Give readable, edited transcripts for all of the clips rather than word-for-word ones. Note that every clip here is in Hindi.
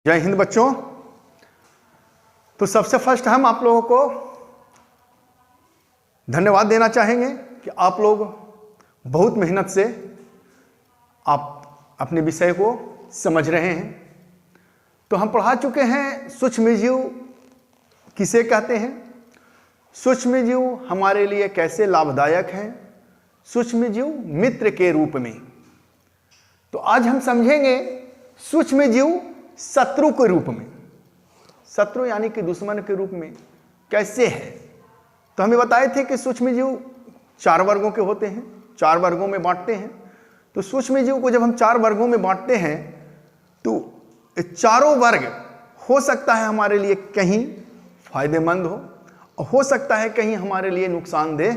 जय हिंद बच्चों। तो सबसे फर्स्ट हम आप लोगों को धन्यवाद देना चाहेंगे कि आप लोग बहुत मेहनत से आप अपने विषय को समझ रहे हैं। तो हम पढ़ा चुके हैं सूक्ष्मजीव किसे कहते हैं, सूक्ष्मजीव हमारे लिए कैसे लाभदायक हैं, सूक्ष्मजीव मित्र के रूप में। तो आज हम समझेंगे सूक्ष्मजीव शत्रु के रूप में, शत्रु यानी कि दुश्मन के रूप में कैसे है। तो हमें बताए थे कि सूक्ष्मजीव 4 वर्गों के होते हैं, 4 वर्गों में बांटते हैं। तो सूक्ष्मजीव को जब हम 4 वर्गों में बांटते हैं तो चारों वर्ग हो सकता है हमारे लिए कहीं फायदेमंद हो सकता है कहीं हमारे लिए नुकसानदेह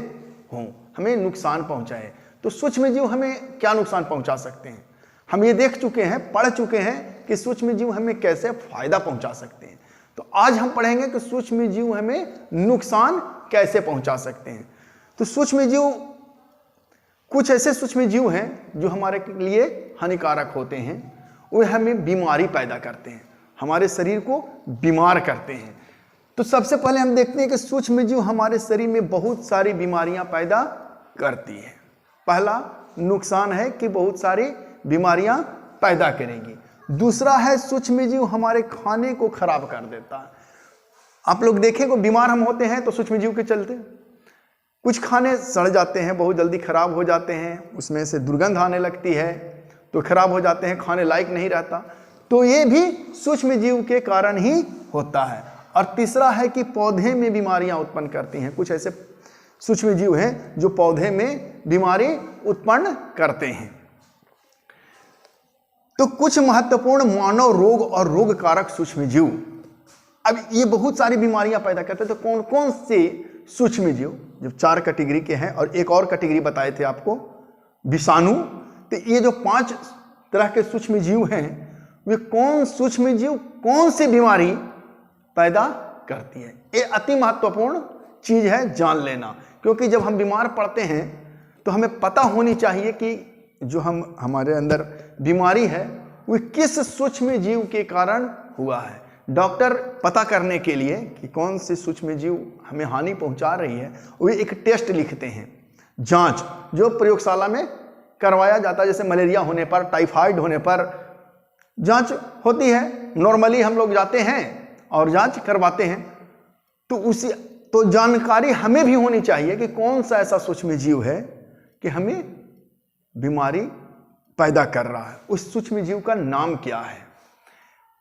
हो, हमें नुकसान पहुंचाए। तो सूक्ष्मजीव हमें क्या नुकसान पहुंचा सकते हैं, हम ये देख चुके हैं, पढ़ चुके हैं कि सूक्ष्मजीव हमें कैसे फायदा पहुंचा सकते हैं। तो आज हम पढ़ेंगे कि सूक्ष्मजीव हमें नुकसान कैसे पहुंचा सकते हैं। तो सूक्ष्मजीव, कुछ ऐसे सूक्ष्मजीव हैं जो हमारे लिए हानिकारक होते हैं, वे हमें बीमारी पैदा करते हैं, हमारे शरीर को बीमार करते हैं। तो सबसे पहले हम देखते हैं कि सूक्ष्मजीव हमारे शरीर में बहुत सारी बीमारियां पैदा करती है। पहला नुकसान है कि बहुत सारी बीमारियां पैदा करेंगी। दूसरा है सूक्ष्मजीव हमारे खाने को खराब कर देता है। आप लोग देखें, बीमार हम होते हैं तो सूक्ष्मजीव के चलते कुछ खाने सड़ जाते हैं, बहुत जल्दी खराब हो जाते हैं, उसमें से दुर्गंध आने लगती है तो खराब हो जाते हैं, खाने लायक नहीं रहता। तो ये भी सूक्ष्मजीव के कारण ही होता है। और तीसरा है कि पौधे में बीमारियां उत्पन्न करती हैं। कुछ ऐसे सूक्ष्मजीव हैं जो पौधे में बीमारी उत्पन्न करते हैं। तो कुछ महत्वपूर्ण मानव रोग और रोग कारक सूक्ष्मजीव, अब ये बहुत सारी बीमारियां पैदा करते हैं। तो कौन कौन से सूक्ष्मजीव, जब 4 कैटेगरी के हैं और एक और कैटेगरी बताए थे आपको विषाणु। तो ये जो 5 तरह के सूक्ष्मजीव हैं, वे कौन सूक्ष्मजीव कौन सी बीमारी पैदा करती है, ये अति महत्वपूर्ण चीज है जान लेना। क्योंकि जब हम बीमार पड़ते हैं तो हमें पता होनी चाहिए कि जो हमारे अंदर बीमारी है वो किस सूक्ष्मजीव के कारण हुआ है। डॉक्टर पता करने के लिए कि कौन से सूक्ष्मजीव हमें हानि पहुंचा रही है, वो एक टेस्ट लिखते हैं, जांच जो प्रयोगशाला में करवाया जाता है। जैसे मलेरिया होने पर, टाइफाइड होने पर जांच होती है। नॉर्मली हम लोग जाते हैं और जांच करवाते हैं। तो जानकारी हमें भी होनी चाहिए कि कौन सा ऐसा सूक्ष्मजीव है कि हमें बीमारी पैदा कर रहा है, उस सूक्ष्मजीव का नाम क्या है।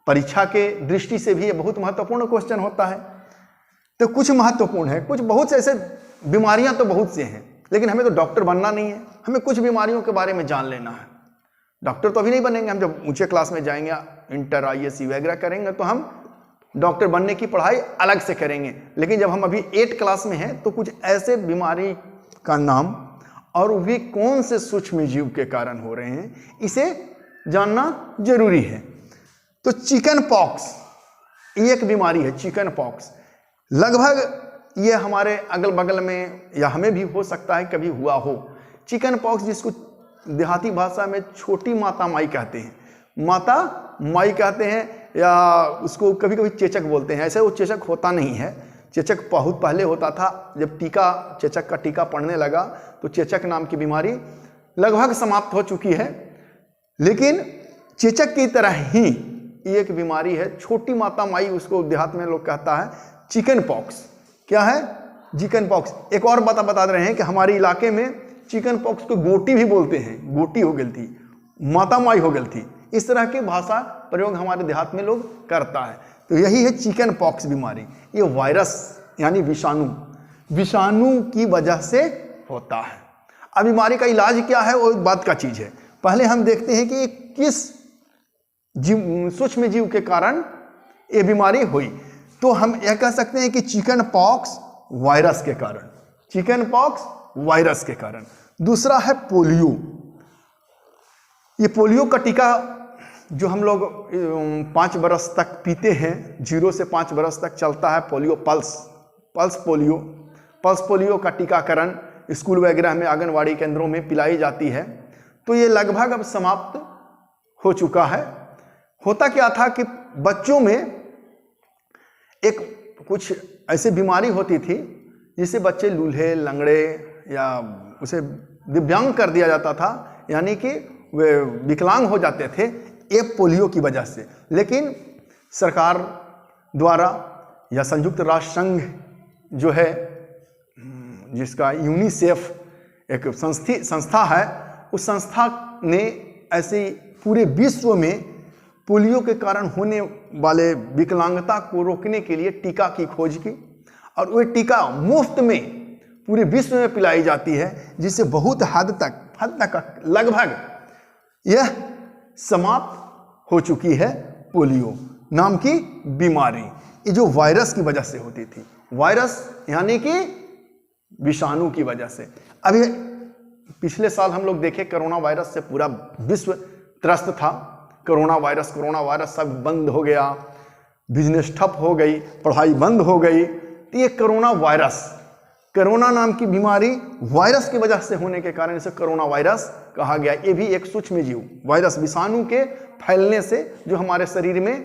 परीक्षा के दृष्टि से भी ये बहुत महत्वपूर्ण क्वेश्चन होता है। तो कुछ महत्वपूर्ण है, कुछ बहुत से ऐसे बीमारियां तो बहुत से हैं, लेकिन हमें तो डॉक्टर बनना नहीं है, हमें कुछ बीमारियों के बारे में जान लेना है। डॉक्टर तो अभी नहीं बनेंगे, हम जब ऊंचे क्लास में जाएंगे, इंटर IAS वगैरह करेंगे तो हम डॉक्टर बनने की पढ़ाई अलग से करेंगे। लेकिन जब हम अभी 8 क्लास में हैं तो कुछ ऐसे बीमारी का नाम और वे कौन से सूक्ष्मजीव के कारण हो रहे हैं, इसे जानना जरूरी है। तो चिकन पॉक्स एक बीमारी है, चिकन पॉक्स। लगभग ये हमारे अगल बगल में या हमें भी हो सकता है कभी हुआ हो। चिकन पॉक्स, जिसको देहाती भाषा में छोटी माता माई कहते हैं, माता माई कहते हैं, या उसको कभी कभी चेचक बोलते हैं। ऐसे वो चेचक होता नहीं है, चेचक बहुत पहले होता था। जब चेचक का टीका पड़ने लगा तो चेचक नाम की बीमारी लगभग समाप्त हो चुकी है। लेकिन चेचक की तरह ही एक बीमारी है, छोटी माता माई, उसको देहात में लोग कहता है चिकन पॉक्स। क्या है? Chicken pox. एक और बता रहे हैं कि हमारे इलाके में चिकन पॉक्स को गोटी भी बोलते हैं, गोटी हो गई थी, माता माई हो गई थी, इस तरह की भाषा प्रयोग हमारे देहात में लोग करता है। तो यही है चिकन पॉक्स बीमारी। ये वायरस यानी विषाणु की वजह से होता है। अब बीमारी का इलाज क्या है वो एक बात का चीज है। पहले हम देखते हैं कि किस सूक्ष्मजीव के कारण ये बीमारी हुई। तो हम यह कह सकते हैं कि चिकन पॉक्स वायरस के कारण, चिकन पॉक्स वायरस के कारण। दूसरा है पोलियो। ये पोलियो का टीका जो हम लोग 5 बरस तक पीते हैं, 0 से 5 बरस तक चलता है पोलियो, पल्स पोलियो का टीकाकरण स्कूल वगैरह में, आंगनवाड़ी केंद्रों में पिलाई जाती है। तो ये लगभग अब समाप्त हो चुका है। होता क्या था कि बच्चों में एक कुछ ऐसी बीमारी होती थी जिससे बच्चे लूल्हे, लंगड़े या उसे दिव्यांग कर दिया जाता था, यानी कि वे विकलांग हो जाते थे, ये पोलियो की वजह से। लेकिन सरकार द्वारा या संयुक्त राष्ट्र संघ जो है, जिसका यूनिसेफ एक संस्था है, उस संस्था ने ऐसे पूरे विश्व में पोलियो के कारण होने वाले विकलांगता को रोकने के लिए टीका की खोज की, और वह टीका मुफ्त में पूरे विश्व में पिलाई जाती है, जिससे बहुत हद तक लगभग यह समाप्त हो चुकी है पोलियो नाम की बीमारी। ये जो वायरस की वजह से होती थी, वायरस यानी कि विषाणु की वजह से। अभी पिछले साल हम लोग देखे कोरोना वायरस से पूरा विश्व त्रस्त था। कोरोना वायरस सब बंद हो गया, बिजनेस ठप हो गई, पढ़ाई बंद हो गई। तो ये कोरोना नाम की बीमारी वायरस की वजह से होने के कारण इसे कोरोना वायरस कहा गया। ये भी एक सूक्ष्म जीव वायरस, विषाणु के फैलने से जो हमारे शरीर में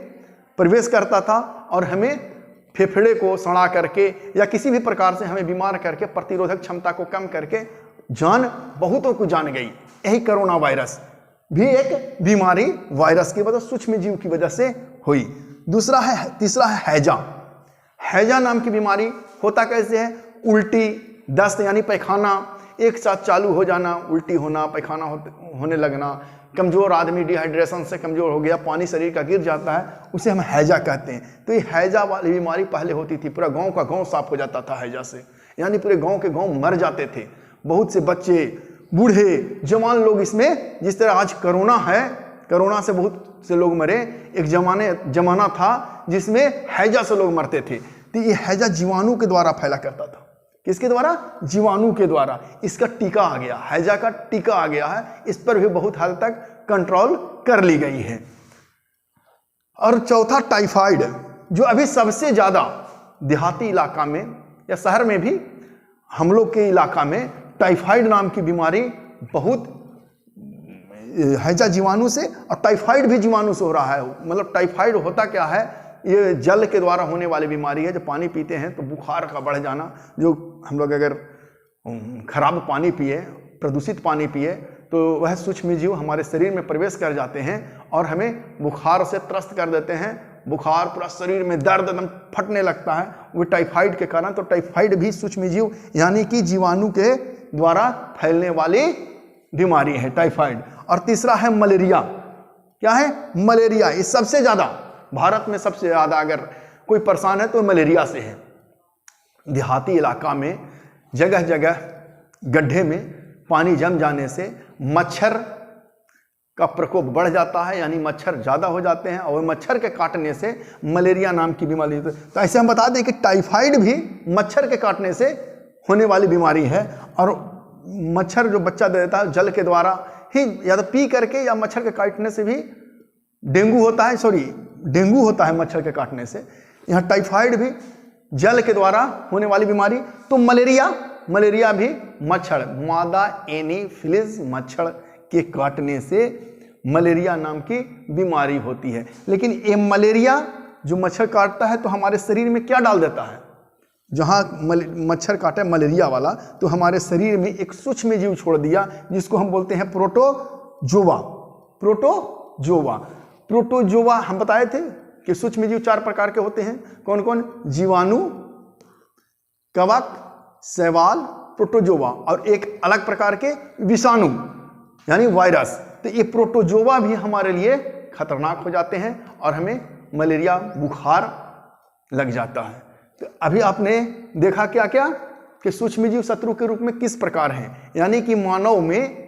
प्रवेश करता था और हमें फेफड़े को सड़ा करके या किसी भी प्रकार से हमें बीमार करके प्रतिरोधक क्षमता को कम करके बहुतों को जान गई। यही कोरोना वायरस भी एक बीमारी वायरस की वजह, सूक्ष्म जीव की वजह से हुई। तीसरा है हैजा नाम की बीमारी। होता कैसे है? उल्टी, दस्त यानी पैखाना एक साथ चालू हो जाना, उल्टी होना, पैखाना होने लगना, कमजोर आदमी डिहाइड्रेशन से कमजोर हो गया, पानी शरीर का गिर जाता है, उसे हम हैजा कहते हैं। तो ये हैजा वाली बीमारी पहले होती थी, पूरा गांव का गांव साफ हो जाता था हैजा से, यानी पूरे गांव के गांव मर जाते थे। बहुत से बच्चे, बूढ़े, जवान लोग इसमें, जिस तरह आज कोरोना है, कोरोना से बहुत से लोग मरे। एक जमाना था जिसमें हैजा से लोग मरते थे। तो ये हैजा जीवाणु के द्वारा फैला करता था। किसके द्वारा? जीवाणु के द्वारा। इसका टीका आ गया, हैजा का टीका आ गया है, इस पर भी बहुत हद तक कंट्रोल कर ली गई है। और चौथा टाइफाइड, जो अभी सबसे ज्यादा देहाती इलाका में या शहर में भी, हम लोग के इलाका में टाइफाइड नाम की बीमारी बहुत हैजा जीवाणु से, और टाइफाइड भी जीवाणु से हो रहा है। मतलब टाइफाइड होता क्या है? ये जल के द्वारा होने वाली बीमारी है। जब पानी पीते हैं तो बुखार का बढ़ जाना, जो हम लोग अगर खराब पानी पिए, प्रदूषित पानी पिए, तो वह सूक्ष्म जीव हमारे शरीर में प्रवेश कर जाते हैं और हमें बुखार से त्रस्त कर देते हैं। बुखार, पूरा शरीर में दर्द, एकदम फटने लगता है, वो टाइफाइड के कारण। तो टाइफाइड भी सूक्ष्म जीव यानी कि जीवाणु के द्वारा फैलने वाली बीमारी है टाइफाइड। और तीसरा है मलेरिया। क्या है? मलेरिया। ये सबसे ज्यादा, भारत में सबसे ज्यादा अगर कोई परेशान है तो मलेरिया से है। देहाती इलाका में जगह जगह गड्ढे में पानी जम जाने से मच्छर का प्रकोप बढ़ जाता है, यानी मच्छर ज्यादा हो जाते हैं, और मच्छर के काटने से मलेरिया नाम की बीमारी। तो ऐसे हम बता दें कि टाइफाइड भी मच्छर के काटने से होने वाली बीमारी है। और मच्छर जो बच्चा दे देता है जल के द्वारा ही, या तो पी करके या मच्छर के काटने से भी डेंगू होता है मच्छर के काटने से। यहाँ टाइफाइड भी जल के द्वारा होने वाली बीमारी। तो मलेरिया भी मच्छर, मादा एनीफिलीज मच्छर के काटने से मलेरिया नाम की बीमारी होती है। लेकिन ये मलेरिया जो मच्छर काटता है तो हमारे शरीर में क्या डाल देता है? जहाँ मच्छर काटे मलेरिया वाला, तो हमारे शरीर में एक सूक्ष्म जीव छोड़ दिया, जिसको हम बोलते हैं प्रोटोजोआ। हम बताए थे कि सूक्ष्म जीव 4 प्रकार के होते हैं। कौन कौन? जीवाणु, कवक, शैवाल, प्रोटोजोआ, और एक अलग प्रकार के विषाणु यानी वायरस। तो ये प्रोटोजोआ भी हमारे लिए खतरनाक हो जाते हैं और हमें मलेरिया, बुखार लग जाता है। तो अभी आपने देखा क्या क्या कि सूक्ष्म जीव शत्रु के रूप में किस प्रकार हैं, यानी कि मानव में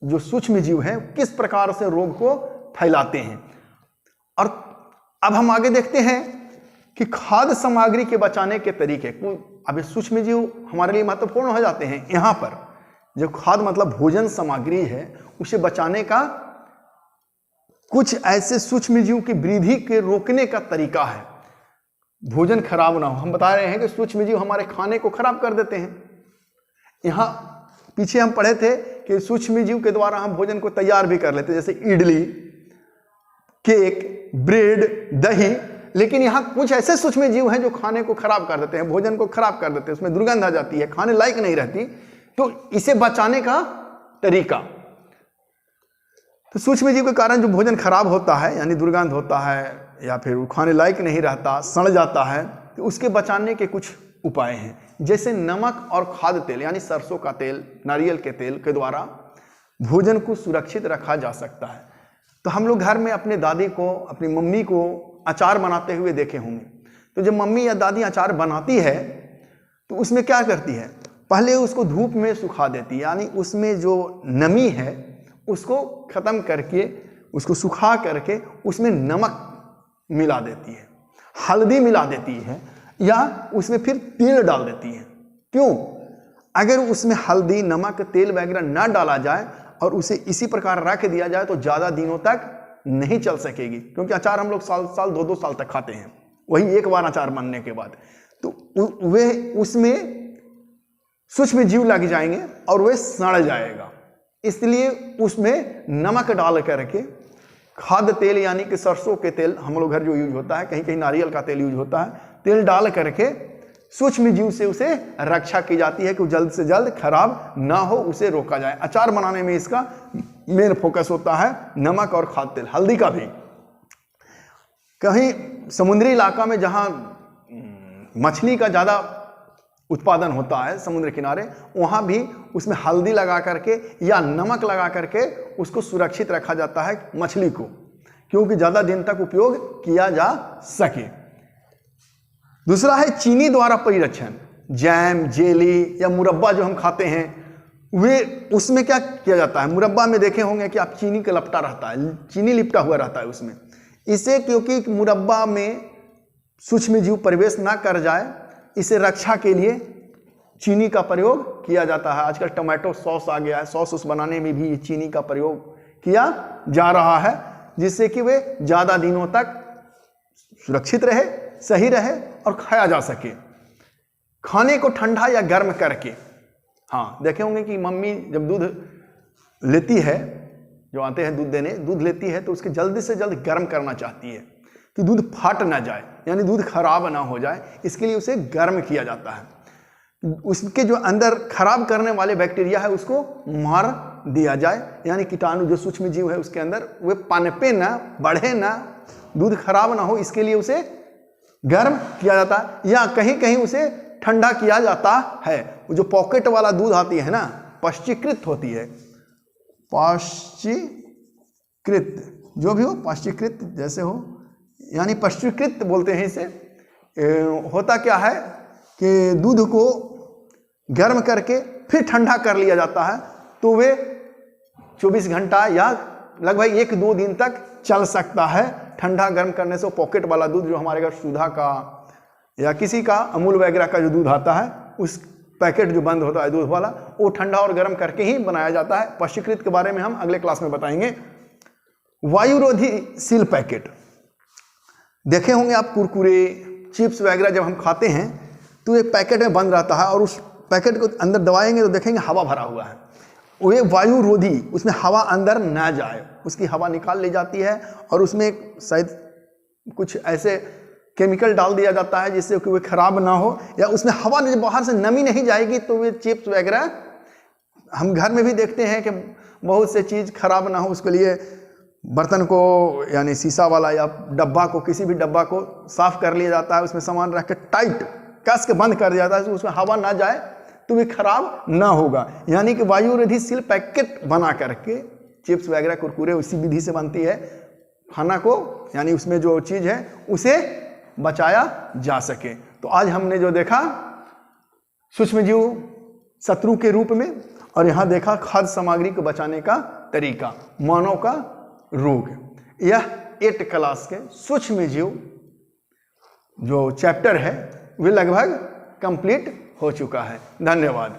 जो सूक्ष्म जीव हैं किस प्रकार से रोग को फैलाते हैं। और अब हम आगे देखते हैं कि खाद्य सामग्री के बचाने के तरीके। अभी सूक्ष्म जीव हमारे लिए महत्वपूर्ण हो जाते हैं। यहाँ पर जो खाद्य मतलब भोजन सामग्री है, उसे बचाने का कुछ ऐसे सूक्ष्म जीव की वृद्धि के रोकने का तरीका है, भोजन खराब ना हो। हम बता रहे हैं कि सूक्ष्म जीव हमारे खाने को खराब कर देते हैं। यहाँ पीछे हम पढ़े थे कि सूक्ष्म जीव के द्वारा हम भोजन को तैयार भी कर लेते, जैसे इडली, केक, ब्रेड, दही, लेकिन यहाँ कुछ ऐसे सूक्ष्म जीव हैं जो खाने को खराब कर देते हैं, भोजन को खराब कर देते हैं, उसमें दुर्गंध आ जाती है, खाने लायक नहीं रहती। तो इसे बचाने का तरीका, तो सूक्ष्म जीव के कारण जो भोजन खराब होता है यानी दुर्गंध होता है या फिर वो खाने लायक नहीं रहता, सड़ जाता है, तो उसके बचाने के कुछ उपाय हैं। जैसे नमक और खाद्य तेल यानी सरसों का तेल, नारियल के तेल के द्वारा भोजन को सुरक्षित रखा जा सकता है। तो हम लोग घर में अपने दादी को, अपनी मम्मी को अचार बनाते हुए देखे होंगे। तो जब मम्मी या दादी अचार बनाती है तो उसमें क्या करती है, पहले उसको धूप में सुखा देती है, यानी उसमें जो नमी है उसको खत्म करके, उसको सुखा करके उसमें नमक मिला देती है, हल्दी मिला देती है, या उसमें फिर तेल डाल देती है। क्यों? अगर उसमें हल्दी, नमक, तेल वगैरह ना डाला जाए और उसे इसी प्रकार रख दिया जाए तो ज़्यादा दिनों तक नहीं चल सकेगी, क्योंकि अचार हम लोग साल 2-2 साल तक खाते हैं, वही एक बार अचार बनने के बाद तो वे उसमें सूक्ष्म जीव लग जाएंगे और वे सड़ जाएगा। इसलिए उसमें नमक डाल करके, खाद्य तेल यानी कि सरसों के तेल हम लोग घर जो यूज होता है, कहीं कहीं नारियल का तेल यूज होता है, तेल डाल करके सूक्ष्म जीव से उसे रक्षा की जाती है कि जल्द से जल्द खराब ना हो, उसे रोका जाए। अचार बनाने में इसका मेन फोकस होता है, नमक और खाद्य तेल, हल्दी का भी। कहीं समुद्री इलाका में जहां मछली का ज़्यादा उत्पादन होता है समुद्र किनारे, वहां भी उसमें हल्दी लगा करके या नमक लगा करके उसको सुरक्षित रखा जाता है मछली को, क्योंकि ज़्यादा दिन तक उपयोग किया जा सके। दूसरा है चीनी द्वारा परिरक्षण। जैम, जेली या मुरब्बा जो हम खाते हैं, वे उसमें क्या किया जाता है, मुरब्बा में देखे होंगे कि आप चीनी का लपटा रहता है, चीनी लिपटा हुआ रहता है उसमें। इसे क्योंकि मुरब्बा में सूक्ष्म जीव प्रवेश ना कर जाए, इसे रक्षा के लिए चीनी का प्रयोग किया जाता है। आजकल टमाटो सॉस आ गया है, सॉस बनाने में भी चीनी का प्रयोग किया जा रहा है, जिससे कि वे ज़्यादा दिनों तक सुरक्षित रहे, सही रहे और खाया जा सके। खाने को ठंडा या गर्म करके, हाँ देखे होंगे कि मम्मी जब दूध लेती है, जो आते हैं दूध देने, दूध लेती है तो उसके जल्दी से जल्द गर्म करना चाहती है कि दूध फाट ना जाए, यानी दूध खराब ना हो जाए, इसके लिए उसे गर्म किया जाता है। उसके जो अंदर खराब करने वाले बैक्टीरिया है उसको मार दिया जाए, यानी कीटाणु जो सूक्ष्म जीव है उसके अंदर वे पनपे ना, बढ़े ना, दूध खराब ना हो, इसके लिए उसे गर्म किया जाता है। या कहीं कहीं उसे ठंडा किया जाता है। वो जो पॉकेट वाला दूध आती है ना, पाश्चीकृत होती है, पाश्चीकृत जो भी हो, पाश्चीकृत जैसे हो, यानी पाश्चीकृत बोलते हैं इसे। होता क्या है कि दूध को गर्म करके फिर ठंडा कर लिया जाता है, तो वे 24 घंटा या लगभग 1-2 दिन तक चल सकता है। ठंडा गर्म करने से वो पॉकेट वाला दूध जो हमारे घर सुधा का या किसी का अमूल वगैरह का जो दूध आता है, उस पैकेट जो बंद होता है दूध वाला, वो ठंडा और गर्म करके ही बनाया जाता है। पाश्चीकृत के बारे में हम अगले क्लास में बताएंगे। वायुरोधी सील पैकेट देखे होंगे आप, कुरकुरे, चिप्स वगैरह जब हम खाते हैं तो एक पैकेट में बंद रहता है और उस पैकेट को अंदर दबाएंगे तो देखेंगे हवा भरा हुआ है। वो ये वायुरोधी, उसमें हवा अंदर ना जाए, उसकी हवा निकाल ली जाती है और उसमें शायद कुछ ऐसे केमिकल डाल दिया जाता है जिससे कि वो खराब ना हो, या उसमें हवा बाहर से नमी नहीं जाएगी तो वे चिप्स वगैरह हम घर में भी देखते हैं कि बहुत से चीज़ खराब ना हो, उसके लिए बर्तन को यानी शीशा वाला या डब्बा को, किसी भी डब्बा को साफ कर लिया जाता है, उसमें सामान रख के टाइट कस के बंद कर दिया जाता है तो उसमें हवा ना जाए तो वे खराब ना होगा। यानी कि वायुरोधी सील पैकेट बना करके चिप्स वगैरह कुरकुरे उसी विधि से बनती है, खाना को यानी उसमें जो चीज़ है उसे बचाया जा सके। तो आज हमने जो देखा सूक्ष्मजीव शत्रु के रूप में, और यहाँ देखा खाद्य सामग्री को बचाने का तरीका, मानव का रोग। यह 8 क्लास के सूक्ष्मजीव जो चैप्टर है वे लगभग कंप्लीट हो चुका है। धन्यवाद।